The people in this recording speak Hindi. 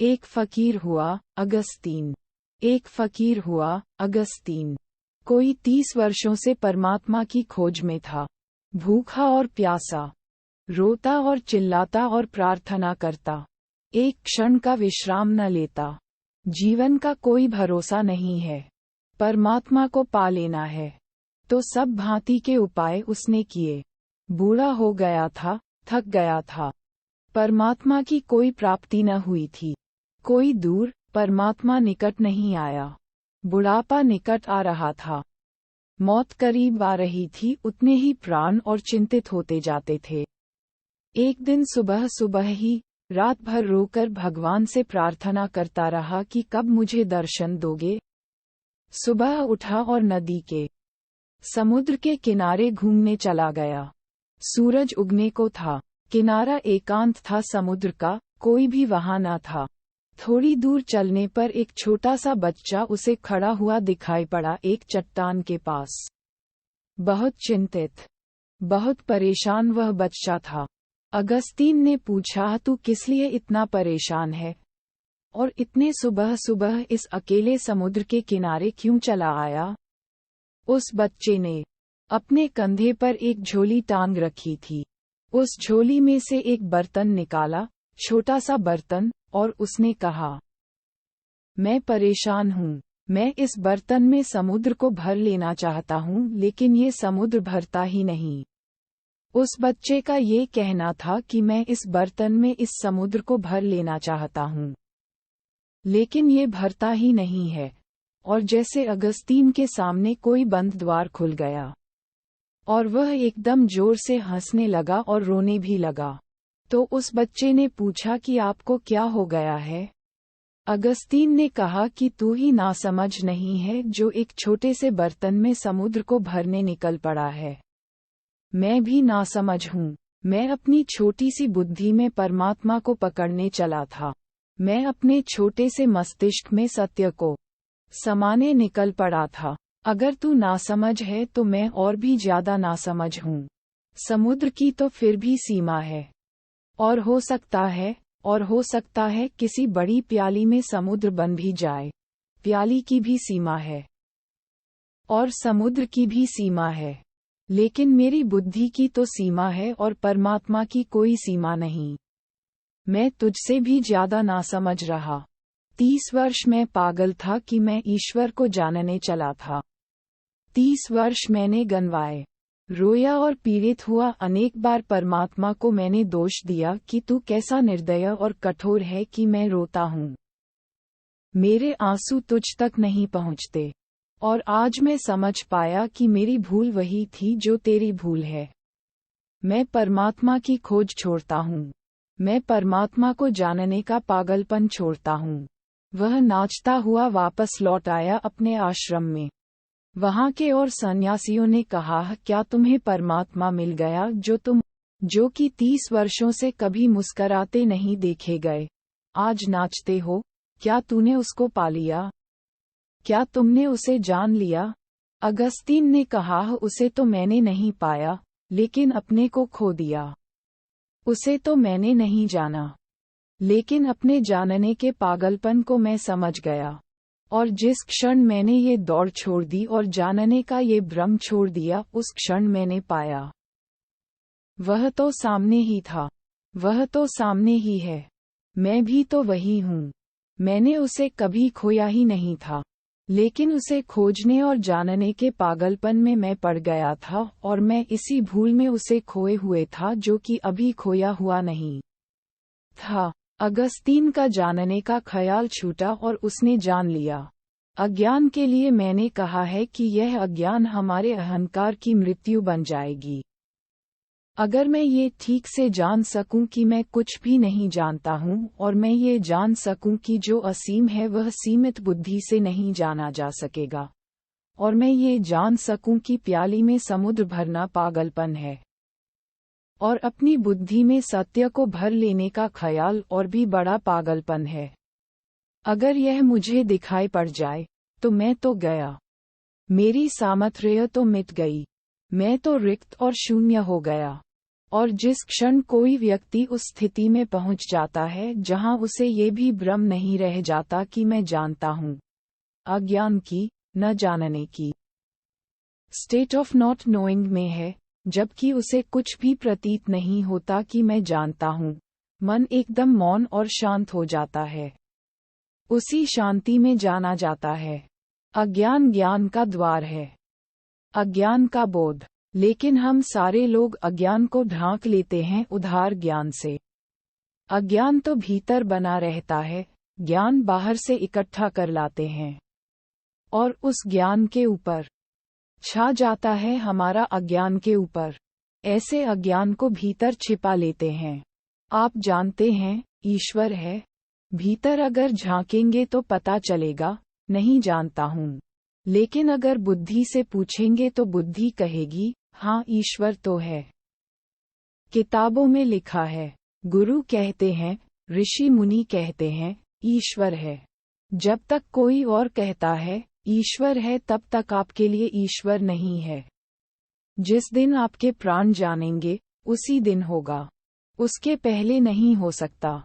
एक फकीर हुआ, अगस्तीन। एक फकीर हुआ, अगस्तीन। कोई 30 वर्षों से परमात्मा की खोज में था, भूखा और प्यासा, रोता और चिल्लाता और प्रार्थना करता, एक क्षण का विश्राम न लेता। जीवन का कोई भरोसा नहीं है, परमात्मा को पा लेना है। तो सब भांति के उपाय उसने किए। बूढ़ा हो गया था, थक गया था, परमात्मा की कोई प्राप्ति न हुई थी। कोई दूर, परमात्मा निकट नहीं आया। बुढ़ापा निकट आ रहा था, मौत करीब आ रही थी, उतने ही प्राण और चिंतित होते जाते थे। एक दिन सुबह सुबह ही रात भर रोकर भगवान से प्रार्थना करता रहा कि कब मुझे दर्शन दोगे। सुबह उठा और नदी के, समुद्र के किनारे घूमने चला गया। सूरज उगने को था, किनारा एकांत था समुद्र का, कोई भी वहां न था। थोड़ी दूर चलने पर एक छोटा सा बच्चा उसे खड़ा हुआ दिखाई पड़ा एक चट्टान के पास। बहुत चिंतित, बहुत परेशान वह बच्चा था। अगस्तीन ने पूछा, तू किस लिए इतना परेशान है और इतने सुबह सुबह इस अकेले समुद्र के किनारे क्यों चला आया? उस बच्चे ने अपने कंधे पर एक झोली टांग रखी थी। उस झोली में से एक बर्तन निकाला, छोटा सा बर्तन, और उसने कहा, मैं परेशान हूँ, मैं इस बर्तन में समुद्र को भर लेना चाहता हूँ, लेकिन ये समुद्र भरता ही नहीं। उस बच्चे का ये कहना था कि मैं इस बर्तन में इस समुद्र को भर लेना चाहता हूँ, लेकिन ये भरता ही नहीं है। और जैसे अगस्तीन के सामने कोई बंद द्वार खुल गया और वह एकदम जोर से हंसने लगा और रोने भी लगा। तो उस बच्चे ने पूछा कि आपको क्या हो गया है? अगस्तीन ने कहा कि तू ही नासमझ नहीं है जो एक छोटे से बर्तन में समुद्र को भरने निकल पड़ा है। मैं भी नासमझ हूँ। मैं अपनी छोटी सी बुद्धि में परमात्मा को पकड़ने चला था। मैं अपने छोटे से मस्तिष्क में सत्य को समाने निकल पड़ा था। अगर तू नासमझ है तो मैं और भी ज्यादा नासमझ हूँ। समुद्र की तो फिर भी सीमा है, और हो सकता है किसी बड़ी प्याली में समुद्र बन भी जाए। प्याली की भी सीमा है और समुद्र की भी सीमा है, लेकिन मेरी बुद्धि की तो सीमा है और परमात्मा की कोई सीमा नहीं। मैं तुझसे भी ज्यादा नासमझ रहा। 30 वर्ष मैं पागल था कि मैं ईश्वर को जानने चला था। 30 वर्ष मैंने गंवाए, रोया और पीड़ित हुआ। अनेक बार परमात्मा को मैंने दोष दिया कि तू कैसा निर्दय और कठोर है कि मैं रोता हूँ। मेरे आंसू तुझ तक नहीं पहुँचते। और आज मैं समझ पाया कि मेरी भूल वही थी जो तेरी भूल है। मैं परमात्मा की खोज छोड़ता हूँ। मैं परमात्मा को जानने का पागलपन छोड़ता हूँ। वह नाचता हुआ वापस लौट आया अपने आश्रम में। वहाँ के और सन्यासियों ने कहा, क्या तुम्हें परमात्मा मिल गया जो कि 30 वर्षों से कभी मुस्कराते नहीं देखे गए, आज नाचते हो? क्या तूने उसको पा लिया? क्या तुमने उसे जान लिया? अगस्तीन ने कहा, उसे तो मैंने नहीं पाया, लेकिन अपने को खो दिया। उसे तो मैंने नहीं जाना, लेकिन अपने जानने के पागलपन को मैं समझ गया। और जिस क्षण मैंने ये दौड़ छोड़ दी और जानने का ये भ्रम छोड़ दिया, उस क्षण मैंने पाया, वह तो सामने ही था, वह तो सामने ही है। मैं भी तो वही हूँ। मैंने उसे कभी खोया ही नहीं था, लेकिन उसे खोजने और जानने के पागलपन में मैं पड़ गया था, और मैं इसी भूल में उसे खोए हुए था जो कि अभी खोया हुआ नहीं था। अगस्तीन का जानने का ख्याल छूटा और उसने जान लिया। अज्ञान के लिए मैंने कहा है कि यह अज्ञान हमारे अहंकार की मृत्यु बन जाएगी। अगर मैं ये ठीक से जान सकूं कि मैं कुछ भी नहीं जानता हूं, और मैं ये जान सकूं कि जो असीम है वह सीमित बुद्धि से नहीं जाना जा सकेगा, और मैं ये जान सकूं कि प्याली में समुद्र भरना पागलपन है, और अपनी बुद्धि में सत्य को भर लेने का ख्याल और भी बड़ा पागलपन है। अगर यह मुझे दिखाई पड़ जाए तो मैं तो गया। मेरी सामर्थ्य तो मिट गई। मैं तो रिक्त और शून्य हो गया। और जिस क्षण कोई व्यक्ति उस स्थिति में पहुंच जाता है जहां उसे ये भी भ्रम नहीं रह जाता कि मैं जानता हूं, अज्ञान की, न जानने की स्टेट ऑफ नॉट नोइंग में है, जबकि उसे कुछ भी प्रतीत नहीं होता कि मैं जानता हूं, मन एकदम मौन और शांत हो जाता है। उसी शांति में जाना जाता है। अज्ञान ज्ञान का द्वार है, अज्ञान का बोध। लेकिन हम सारे लोग अज्ञान को ढांक लेते हैं उधार ज्ञान से। अज्ञान तो भीतर बना रहता है, ज्ञान बाहर से इकट्ठा कर लाते हैं और उस ज्ञान के ऊपर छा जाता है हमारा अज्ञान के ऊपर। ऐसे अज्ञान को भीतर छिपा लेते हैं। आप जानते हैं, ईश्वर है। भीतर अगर झांकेंगे तो पता चलेगा, नहीं जानता हूँ। लेकिन अगर बुद्धि से पूछेंगे तो बुद्धि कहेगी, हाँ ईश्वर तो है। किताबों में लिखा है, गुरु कहते हैं, ऋषि मुनि कहते हैं, ईश्वर है। जब तक कोई और कहता है ईश्वर है, तब तक आपके लिए ईश्वर नहीं है। जिस दिन आपके प्राण जानेंगे, उसी दिन होगा, उसके पहले नहीं हो सकता।